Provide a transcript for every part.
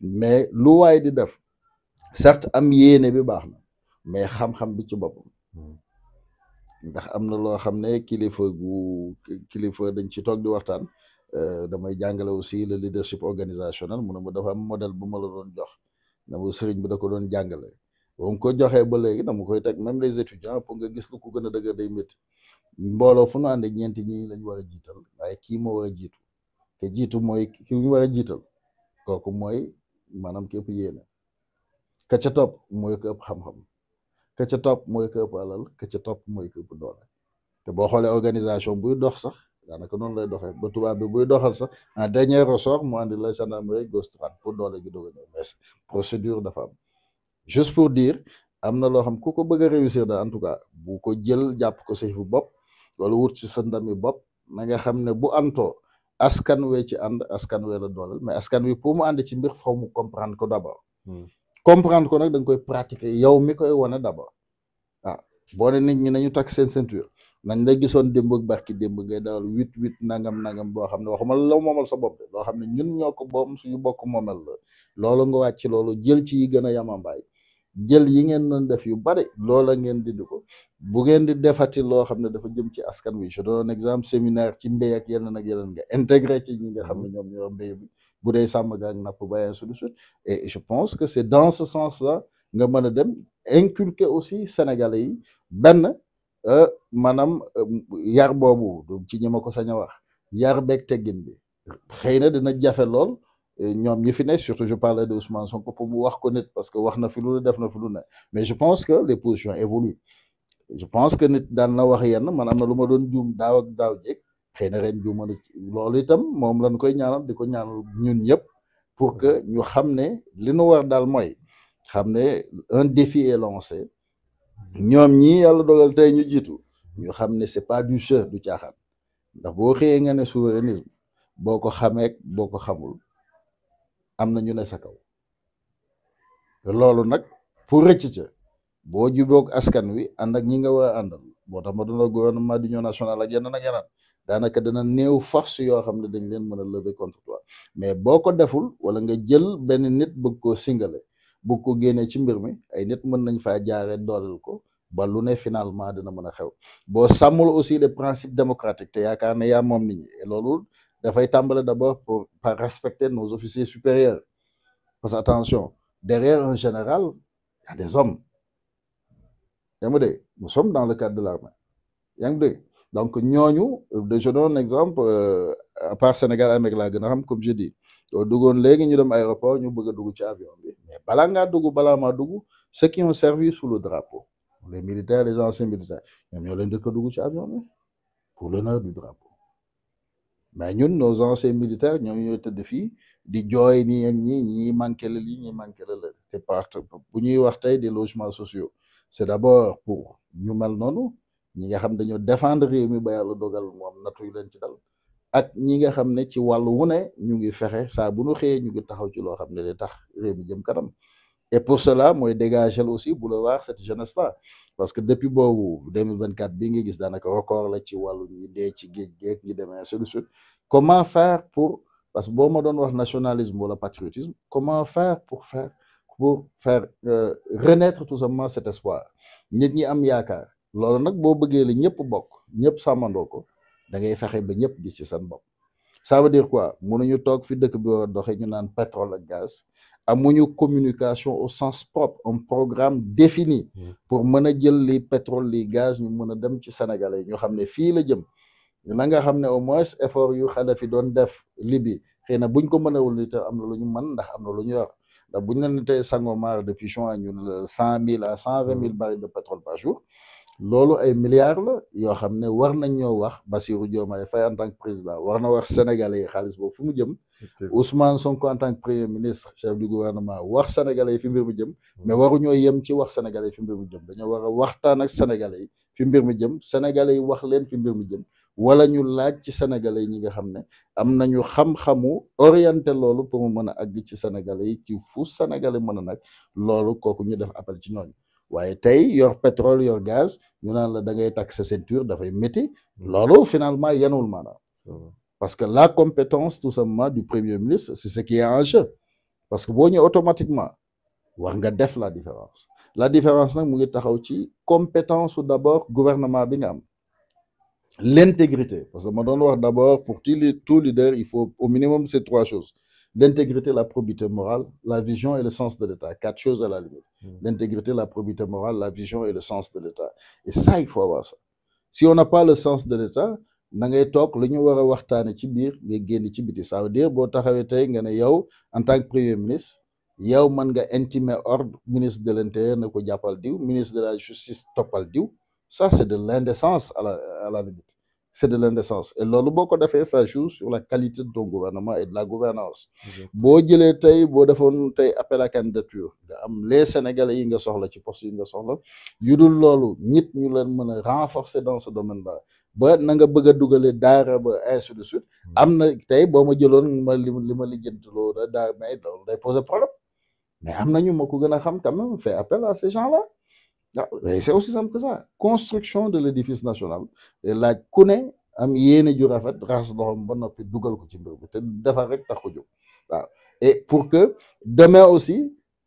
mais lu waay di def certes am yéene bi baax na mais xam-xam bi ci boppam ndax am na loo xam ne kilifa dañ ci toog di waxtaan damay jàngale aussi le leadership organisationnel mu ne ma dafa am modèle bu ma la doon jox na mu sëriñ bi da ko doon jàngale ba mu ko joxee ba léegi dama koy teg même les étudiants pour nga gis lu ko gën a dëgër day métti mbooloo fu nu ànd ñeenti ñi lañ war a jiital waaye kii moo war a jiitu te jiitu mooy ki ñu war a jiital kooku mooy maanaam képp yéene ka ca topp mooy ko ëpp xam-xam ka ca topp mooy ko ëpp alal ka ca topp mooy ko ëpp doole te boo xoolee organisation buy dox sax daanaka noonu lay doxee ba tubaab bi buy doxal sax en dernier ressort mu andi la gendarmerie gauche droite pour doole gi doog a ñëw mais procédure dafa am juste pour dire am na loo xam ku ko bëgg a réussir da en tout cas bu ko jël jàpp ko sa fu bopp wala wut ci sa ndami bopp na nga xam ne bu antoo askan wee ci ànd askan wee la dooleel mais askan wi pour mu ànd ci mbir faw mu comprendre ko d'abord comprendre ko nag da nga koy pratiquer yow mi koy wane d'abord waaw boo ne nit ñi nañu takk seen ceinture nañ la gisoon démb ak barki démb ngay dawal 8 nangam boo xam ne waxuma la moomal sa bopp de loo xam ne ñun ñoo ko boom suñu bokk moomel la loolu nga wàcc loolu jël ci yi gën a yamambaay jël yi ngeen doon def yu bari loola ngeen dindi ko bu ngeen di defati loo xam ne dafa jëm ci askan wi je donne un exemple séminaire ci mbéy ak yeneen nga intégré ci ñi nga xam ne ñoom ñoo mbéy bi bu dee sàmm ga ak napp ba ainsi de suite et je pense que c'est dans ce sens-là nga mën a dem inculquer aussi sénégalais yi benn maanaam yar boobu ci ñi ma ko sañ a wax yar beeg teggin bi xëy na dina jafe lool ñoom ñi fi ne surtout je parlais de Ousmane Sonko pour mu wax ko nit parce que wax na fi lu ne def na fi lu ne mais je pense que les positions évoluent je pense que nit daan na wax yenn man am na lu ma doon juum daaw ak daaw jéeg xëy na ren juuma loolu itam moom lañ koy ñaanal di ko ñaanal ñun ñëpp pour que ñu xam ne li nu war daal mooy xam ne un défi est lancé ñoom ñii yàlla dogal tey ñu jiitu ñu xam ne c'est pas du jeu du caaxaan ndax boo xëyee nga ne souverainisme boo ko xamee boo ko xamul am na ñu ne sa kaw loolu nag pour rëcc ca boo jubóog askan wi ànd ak ñi nga war a àndal moo tax ma doon la gouvernement d'union nationale ak yeneen ak yeneen daanaka dana néew force yoo xam ne dañ leen mën a lever contre toi mais boo ko deful wala nga jël benn nit bëgg koo singale bëgg ko génnee ci mbir mi ay nit mën nañ faa jaaree dooleel ko ba lu ne finalement dina mën a xew boo sàmmul aussi les principes démocratiques te yaakaar ne yaa moom nit ñi et loolu dafay tàmbale d'abord par respecter nos officiers supérieurs parce que attention derrière un général il y a des hommes yaa ngi dégg nous sommes dans le cadre de l'armée yaa ngi dégg donc ñooñu je donne un exemple à part Sénégal Amérique laa gën a xam comme je dis yow duggoon léegi ñu dem aéroport ñu bëgg a dugg ci avion bi mais balaa ngaa dugg balaa maa dugg ceux qui ont servi sous le drapeau les militaires les anciens militaires ñoom ñoo leen dëkk a dugg ci avion bi pour l'honneur du drapeau mais ñun nos anciens militaires ñoom ñooy tëdd fii di jooy nii ak ñi manqué la lii ñi manqué la te part bu ñuy wax tey des logements sociaux c'est d'abord pour ñu mel noonu ñi nga xam dañoo défendre réew mi ba yàlla dogal moom nattu yu leen ci dal ak ñi nga xam ne ci wàllu wu ne ñu ngi fexe saa bu nu xëyee ñu ngi taxaw ci loo xam ne day tax réew mi jëm kanam et pour cela mooy dégager aussi boulevard cette jeunesse là parce que depuis boobu 2024 bii nga gis daanaka record la ci wàllu ñi dee ci géej géej ñi demee ainsi de suite comment faire pour parce que boo ma doon wax nationalisme wala patriotisme comment faire pour faire renaître tout simplement cet espoir nit ñi am yaakaar loolu nag boo bëggee li ñëpp bokk ñëpp sàmmandoo ko da ngay fexe ba ñëpp gis ci seen bopp ça veut dire quoi mënuñu toog fi dëkk bi war a doxee ñu naan pétrole ak gaz amuñu communication au sens propre un programme défini pour mën a jël li pétrole li gaz ñu mën a dem ci Sénégalais yi ñu xam ne fii la jëm na nga xam ne au moins effort yu Kadhafi doon def Libye xëy na buñ ko mënewul ni te am na lu ñu mën ndax am na lu ñu yor ndax buñ la ne tey Sangomar depuis juin ñun 100 000 à 120 000 barils de pétrole par jour loolu ay milliards la yoo xam ne war nañ ñoo wax Bassirou Diomaye Faye en tant que président war na wax sénégalais yi xaalis boobu fu mu jëm Ousmane Sonko en tant que premier ministre chef du gouvernement wax sénégalais yi fi mbir mi jëm mais waruñoo yem ci wax sénégalais yi fi mbir mi jëm dañoo war a waxtaan ak sénégalais yi fi mbir mi jëm sénégalais yi wax leen fi mbir mi jëm wala ñu laaj ci sénégalais yi ñi nga xam ne am nañu xam-xamu orienté loolu pour mu mën a àgg ci sénégalais yi ci fu sénégalais mën a nag loolu kooku ñu def appel ci ñooñu waaye tey yor pétrole yor gaz ñu naan la da ngay takk sa ceinture dafay métti loolu finalement yanul maanaam parce que la compétence tout simplement du premier ministre c'est ce qui est en jeu parce que boo ñëwee automatiquement war nga def la différence nag mu ngi taxaw ci compétence d'abord gouvernement bi nga am l'intégrité parce que ma doon wax d'abord pour tout leader il faut au minimum ces trois choses l'intégrité, la probité morale, la vision et le sens de l'État. Quatre choses à la limite. L'intégrité, la probité morale, la vision et le sens de l'État. Et ça, il faut avoir ça. Si on n'a pas le sens de l'État, na ngay toog lu ñu war a waxtaane ci biir nga génn ci biti. Ça veut dire boo taxawee tey nga ne yow en tant que premier ministre yow mën nga intimer ordre ministre de l'Intérieur ne ko jàppal diw, ministre de la justice toppal diw. Ça, c'est de l'indécence à la limite. C'est de l'indécence. Et loolu boo ko defee ça joue sur la qualité de ton gouvernement et de la gouvernance boo jëlee tey boo defoon tey appel à candidature nga am les Sénégalais yi nga soxla ci poste yi nga soxla yu dul loolu nit ñu leen mën a renforcer dans ce domaine-là ba na nga bëgg a dugale daara ba ainsi de suite am na tey boo ma jëloon ma li ma lijjantiloo da daara mais loolu day poser problème mais am nañu ma ko gën a xam quand même fait appel à ces gens-là. Ah, c'est aussi simple que ça construction de l'édifice national laaj ku ne am yéene ju rafet raxas loxoom ba noppi dugal ko ci mbir bi te defar rek tax ko jóg waaw et pour que demain aussi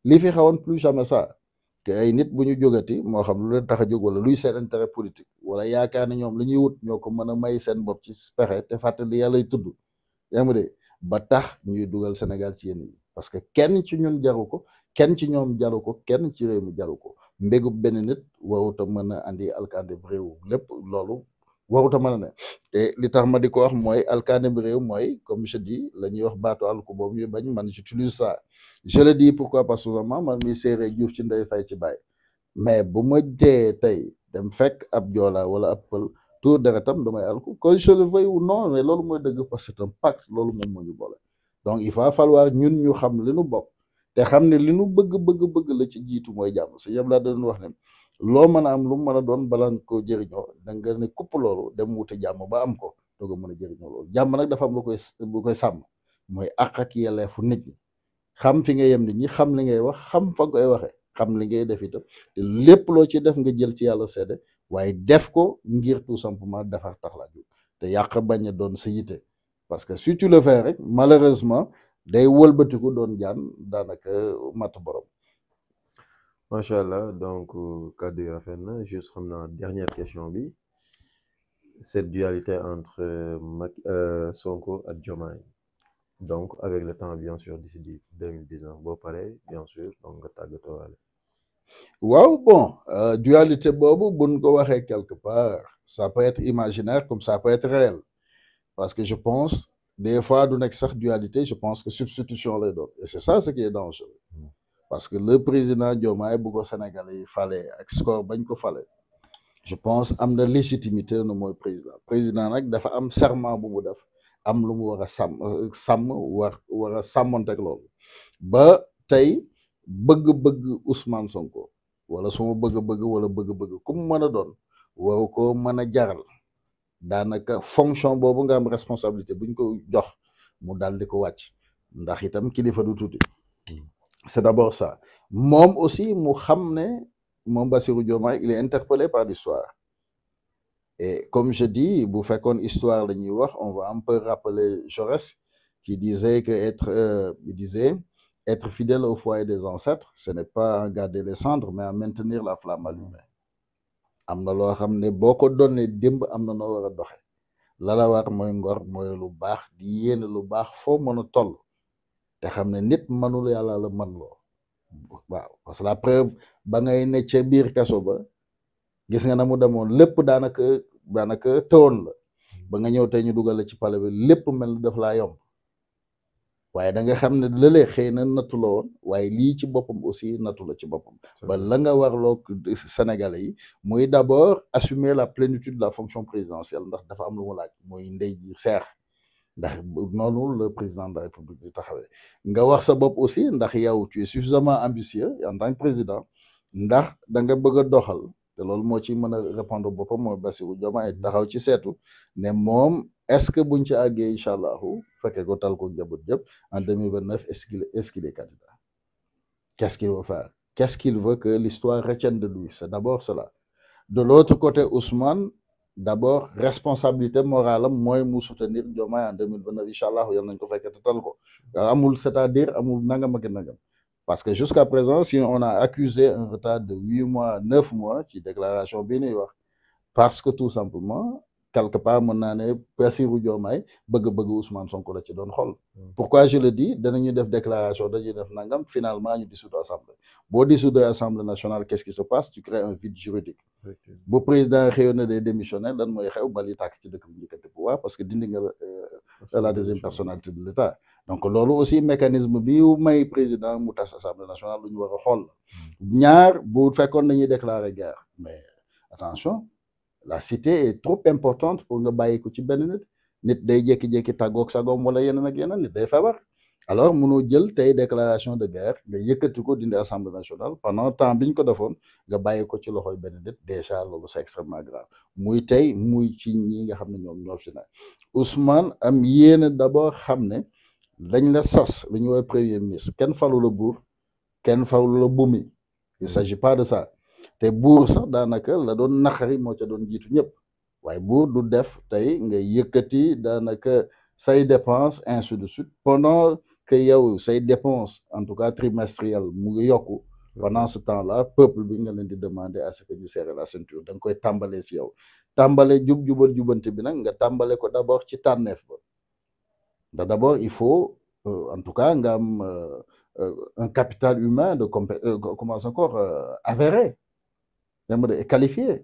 li fi xawoon plus jamais ça que ay nit bu ñu jógati moo xam lu leen tax a jóg wala luy seen intérêt politique wala yaakaar ne ñoom lu ñuy wut ñoo ko mën a may seen bopp ci pexe te fàttali yàllay tudd yaa ngi de ba tax ñuy dugal Sénégal ci yéen yi parce que kenn ci ñun jaru ko kenn ci ñoom jaru ko kenn ci réew mi jaru ko mbégub benn nit warut a mën a andi alkande bi réew lépp loolu warut a mën a ne te li tax ma di ko wax mooy alkande bi réew mooy comme je dis la ñuy wax baatu àll ko boobu ñu bañ man j'utilise ça je le dis pourquoi parce que souvent man mi séeree juuf ci ndey fay ci bàyyi mais bu ma jee tey dem fekk ab joola wala ab pël tour deretam damay alku que je le veuille ou non mais loolu mooy dëgg parce que c'est un pacte loolu moom moo ñu boole donc il va falloir ñun ñu xam li nu bokk te xam ne li nu bëgg la ci jiitu mooy jàmm si yëpp laa doon wax ne loo mën a am lu mu mën a doon balaa nga ko jëriñoo da nga ne kupp loolu dem wuti jàmm ba am ko doog a mën a jëriñoo loolu jàmm nag dafa am lu koy sàmm mooy àq ak yelleefu nit ñi xam fi nga yem nit ñi xam li ngay wax xam fa nga koy waxee xam li ngay def itam te lépp loo ci def nga jël ci yàlla seede waaye def ko ngir tout simplement defar tax laa jóg te yàq bañ a doon sa yite parce que si tu le fais rek malheureusement day wëlbatiku doon jaan daanaka matt borom. macha allah donc kàddu yi rafet na juste xam naa dernière question bi cette dualité entre Sonko ak Diomaye donc avec le temps bien sûr d'ici 2019 boo paree bien sûr donc nga tàggatoo waale. waaw bon dualité boobu buñ ko waxee quelque part ça peut être imaginaire comme ça peut être réel parce que je pense des fois du nekk sax dualité je pense que substitution lay doon et c'est ça ce qui est dangereux parce que le président Diomaye bu ko Sénégalais yi fale ak score bañ ko fale je pense am na légitimité nu mooy président nag dafa am serment bu mu def am lu mu war a sàmm war a sàmmonteeg loolu ba tey bëgg-bëgg Ousmane Sonko wala suma bëgg-bëgg wala bëgg-bëgg ku mu mën a doon waru ko mën a jaral daanaka fonction boobu nga am responsabilité buñ ko jox mu dal di ko wàcc ndax itam kilifa du tuuti c'est d'abord ça moom aussi mu xam ne moom Bassirou Diomaye il est interpellé par l'histoire et comme je dis bu fekkoon histoire la ñuy wax on va un peu rappeler Jaurès qui disait que être fidèle au foyer des ancêtres ce n'est pas à garder les cendres mais à maintenir la flamme allumée am na loo xam ne boo ko doonee démb am na noo war a doxe la war mooy ngor mooy lu baax di yéene lu baax foo mën a toll te xam ne nit mënul yàlla la mën loo waaw parce que la preuve ba ngay ne ca biir kaso ba gis nga na mu demoon lépp daanaka tëwoon la ba nga ñëw tey ñu dugal la ci pale bi lépp mel ni daf laa yomb waaye da nga xam ne lëlee xëy na nattu la woon waaye lii ci boppam aussi nattu la ci boppam ba la nga warloo Sénégalais yi muy d'abord assumer la plénitude de la fonction présidentielle ndax dafa am lu mu laaj muy ndey ji seex ndax noonu le président de la République di taxawee nga wax sa bopp aussi ndax yow tu es suffisamment ambitieux en tant que président ndax da nga bëgg a doxal te loolu moo ci mën a répondre boppam mooy Bassirou Diomaye taxaw ci seetu ne moom est-ce que buñ ci àggee incha allahu fekkee ko tal ko njaboot yëpp en 2029 est-ce qu'il est candidat qu'est-ce qu'il veut faire qu'est-ce qu'il veut que l'histoire retienne de lui c'est d'abord cela de l'autre côté Ousmane d'abord responsabilité morale am mooy mu soutenir Diomaye en 2029 incha allah yal nañ ko fekkee te tal ko amul c'est-à-dire amul nangam ak nangam parce que jusqu'à présent si on a accusé un retard de 8 mois 9 mois ci déclaration bii ñuy wax parce que tout simplement quelque part mën naa ne Bassirou Diomaye bëgg-bëgg Ousmane Sonko la ci doon xool. Pourquoi je le dis danañu def déclaration dañuy def nangam finalement ñu dissoudre assemblée boo dissoudre assemblée nationale qu'est-ce qui se passe tu crées un vide juridique. bu président xëyoon na day démissionner lan mooy xew bali tàkk ci dëkk bi njëkkati pouvoir parce que dindi nga la deuxième personnalité de l'État. Donc loolu aussi mécanisme bi may président mu tas assemblée nationale lu ñu war a xool ñaar bu fekkoon dañuy déclarer guerre mais attention. La cité est trop importante pour nga bàyyi ko ci benn nit day jékki-jékki tàggoog sagoom wala yeneen ak yeneen nit day feebar alors mënoo jël tey déclaration de guerre nga yëkkati ko dindi assemblée nationale pendant temps bi ñu ko defoon nga bàyyi ko ci loxoy benn nit déjà loolu c'est extrêmement grave muy tey muy ci ñi nga xam ne ñoo fi ne Ousmane am yéene d'abord xam ne dañ la sas lu ñu woowee premier ministre kenn falu la buur kenn falu la bumi il s'agit pas de ça. te buur sax daanaka la doon naqari moo ca doon jiitu ñëpp waaye buur du def tey nga yëkkati daanaka say dépense ainsi de suite pendant que yow say dépense en tout cas trimestrielle mu ngi yokku pendant ce temps-là peuple bi nga leen di demander à ce que ñu serrer la ceinture da nga koy tàmbalee ci yow tàmbale jubante bi nag nga tàmbale ko d'abord ci tànneef ba ndax d'abord il faut en tout cas nga am un capital humain de comment encore avéré qualifié